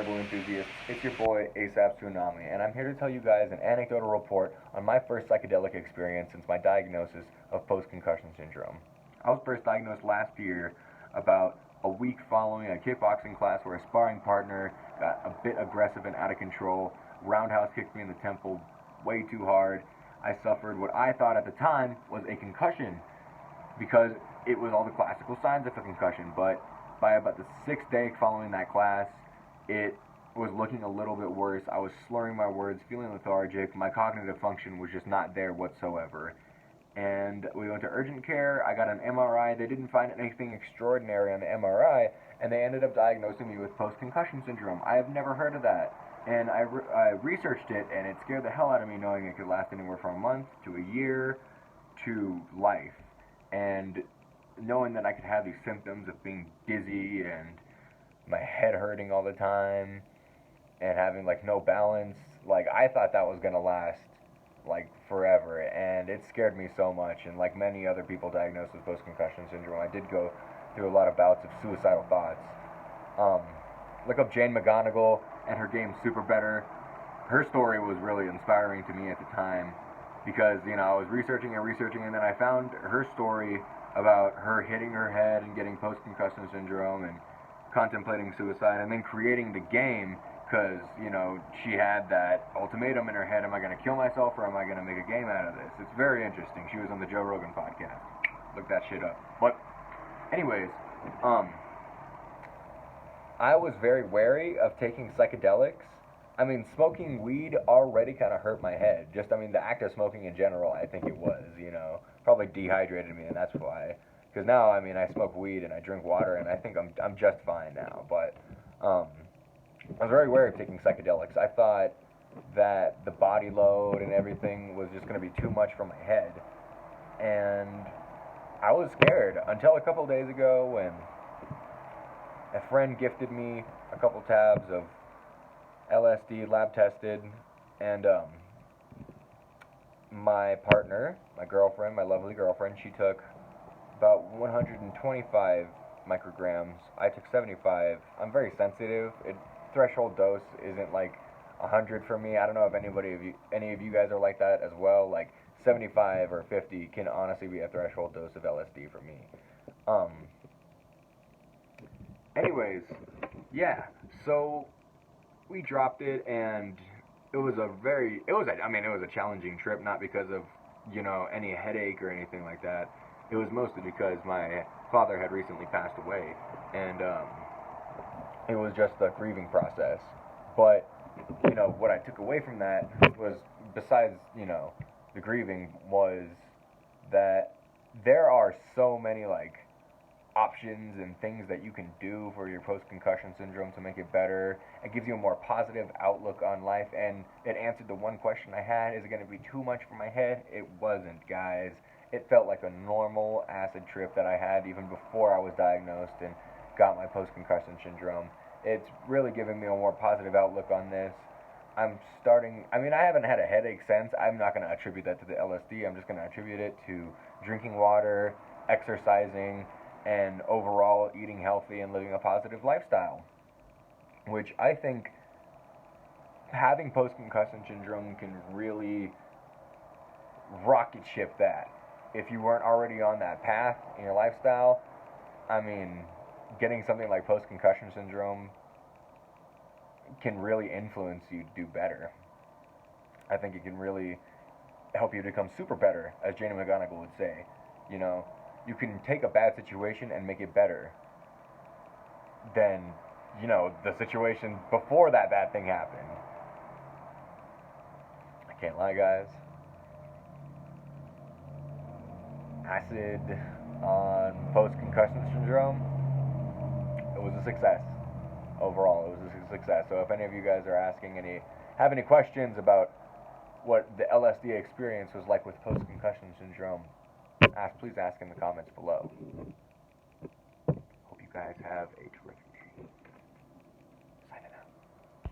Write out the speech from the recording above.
herbal enthusiasts? It's your boy ASAP Tsunami, and I'm here to tell you guys an anecdotal report on my first psychedelic experience since my diagnosis of post-concussion syndrome. I was first diagnosed last year, about a week following a kickboxing class where a sparring partner got a bit aggressive and out of control, roundhouse kicked me in the temple way too hard. I suffered what I thought at the time was a concussion because it was all the classical signs of a concussion, but by about the sixth day following that class, it was looking a little bit worse. I was slurring my words, feeling lethargic. My cognitive function was just not there whatsoever. And we went to urgent care. I got an MRI. They didn't find anything extraordinary on the MRI, and they ended up diagnosing me with post-concussion syndrome. I have never heard of that. And I researched it, and it scared the hell out of me knowing it could last anywhere from a month to a year to life. And knowing that I could have these symptoms of being dizzy and my head hurting all the time and having like no balance, like I thought that was gonna last like forever, and it scared me so much. And like many other people diagnosed with post-concussion syndrome, I did go through a lot of bouts of suicidal thoughts. Look up Jane McGonigal and her game Super Better. Her story was really inspiring to me at the time because, you know, I was researching and then I found her story about her hitting her head and getting post-concussion syndrome and contemplating suicide, and then creating the game because, you know, she had that ultimatum in her head: am I going to kill myself or am I going to make a game out of this? It's very interesting. She was on the Joe Rogan podcast. Look that shit up. But anyways, I was very wary of taking psychedelics. I mean, smoking weed already kind of hurt my head. Just, I mean, the act of smoking in general, I think it was, you know, probably dehydrated me, and that's why. Because now, I mean, I smoke weed and I drink water, and I think I'm just fine now. But I was very wary of taking psychedelics. I thought that the body load and everything was just going to be too much for my head, and I was scared until a couple days ago when a friend gifted me a couple tabs of LSD lab tested, and my partner, my girlfriend, my lovely girlfriend, she took about 125 micrograms. I took 75. I'm very sensitive. Threshold dose isn't like 100 for me. I don't know if any of you guys are like that as well. Like 75 or 50 can honestly be a threshold dose of LSD for me. Anyways, yeah. So we dropped it, and it was a challenging trip, not because of, you know, any headache or anything like that. It was mostly because my father had recently passed away, and it was just a grieving process. But, you know, what I took away from that was, besides, you know, the grieving, was that there are so many, like, options and things that you can do for your post-concussion syndrome to make it better. It gives you a more positive outlook on life, and it answered the one question I had: is it going to be too much for my head? It wasn't, guys. It felt like a normal acid trip that I had even before I was diagnosed and got my post-concussion syndrome. It's really given me a more positive outlook on this. I haven't had a headache since. I'm not going to attribute that to the LSD. I'm just going to attribute it to drinking water, exercising, and overall eating healthy and living a positive lifestyle, which I think having post-concussion syndrome can really rocket ship that. If you weren't already on that path in your lifestyle, I mean, getting something like post-concussion syndrome can really influence you to do better. I think it can really help you become super better, as Jane McGonigal would say. You know, you can take a bad situation and make it better than, you know, the situation before that bad thing happened. I can't lie, guys. Acid on post-concussion syndrome, it was a success. Overall, it was a success. So if any of you guys are have any questions about what the LSD experience was like with post-concussion syndrome, please ask in the comments below. Hope you guys have a terrific